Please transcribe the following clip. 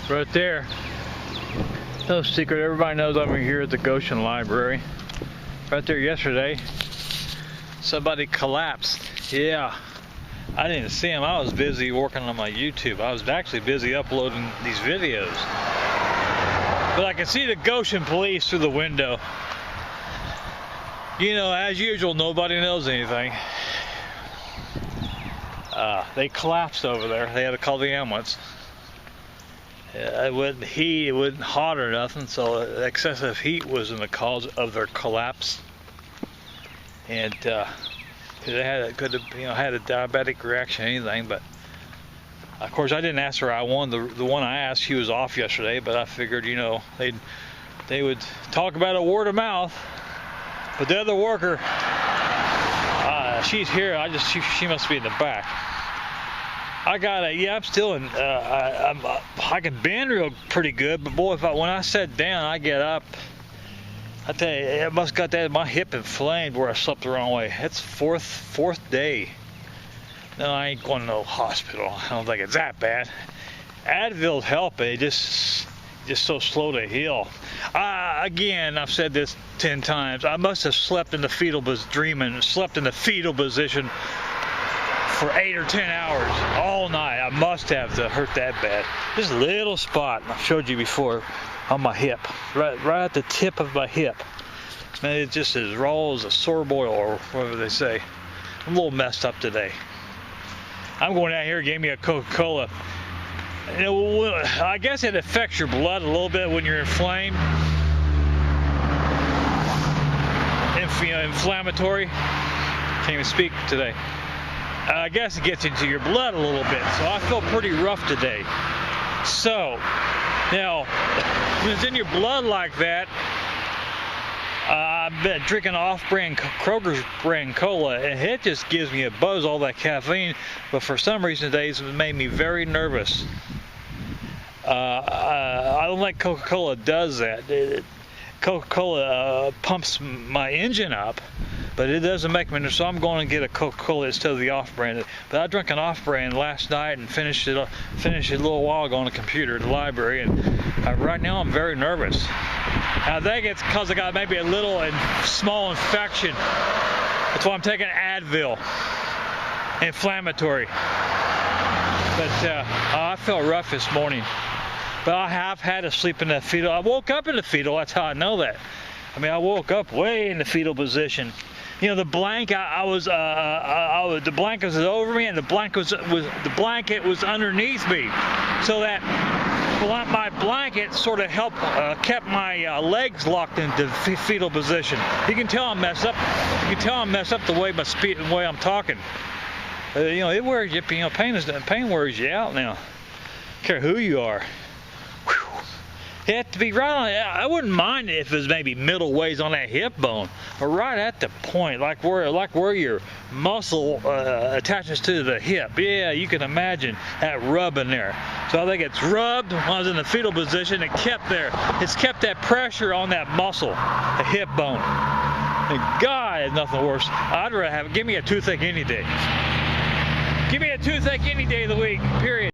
Right there. No secret, everybody knows I'm here at the Goshen Library. Right there yesterday, somebody collapsed. Yeah, I didn't see him. I was busy working on my YouTube. I was actually busy uploading these videos. But I can see the Goshen police through the window. You know, as usual, nobody knows anything. They collapsed over there. They had to call the ambulance. It wasn't heat, it wasn't hot or nothing, so excessive heat wasn't the cause of their collapse. And they could have had a diabetic reaction or anything, but of course I didn't ask her. I wanted the one I asked. She was off yesterday, but I figured, you know, they would talk about it word of mouth. But the other worker, she's here. She must be in the back. I got I'm still in. I can bend pretty good, but boy, when I sit down, I get up. I tell you, it must got my hip inflamed where I slept the wrong way. It's fourth day. No, I ain't going to no hospital. I don't think it's that bad. Advil's helping. It just so slow to heal. Again, I've said this 10 times. I must have slept in the fetal position for 8 or 10 hours all night. I must have to hurt that bad. This little spot I showed you before on my hip, right at the tip of my hip. Man, it's just as raw as a sore boil, or whatever they say. I'm a little messed up today. I'm going out here. Gave me a Coca-Cola. You know, I guess it affects your blood a little bit when you're inflamed. Inflammatory. Can't even speak today. I guess it gets into your blood a little bit, so I feel pretty rough today. So, now, when it's in your blood like that, I've been drinking off-brand Kroger's brand cola, and it just gives me a buzz, all that caffeine, but for some reason today it's made me very nervous. I don't think Coca-Cola does that. Coca-Cola pumps my engine up, but it doesn't make me nervous, so I'm going to get a Coca-Cola instead of the off-brand. But I drank an off-brand last night and finished it a little while ago on the computer at the library, and right now I'm very nervous. I think it's because I got maybe a little small infection. That's why I'm taking Advil, inflammatory. But I felt rough this morning. But I have had to sleep in that fetal. I woke up in the fetal. That's how I know that. I mean, I woke up way in the fetal position. You know, the blanket the blanket was over me, and the blanket was underneath me, so that my blanket sort of kept my legs locked into fetal position. You can tell I'm messed up. You can tell I'm messed up the way the way I'm talking. You know, it wears you. You know, pain wears you out now. Don't care who you are. You have to be right on. I wouldn't mind if it was maybe middle ways on that hip bone, or right at the point, like where your muscle attaches to the hip. Yeah, you can imagine that rubbing there. So I think it's rubbed when I was in the fetal position. It kept there. It's kept that pressure on that muscle, the hip bone. And God, there's nothing worse. I'd rather give me a toothache any day. Give me a toothache any day of the week. Period.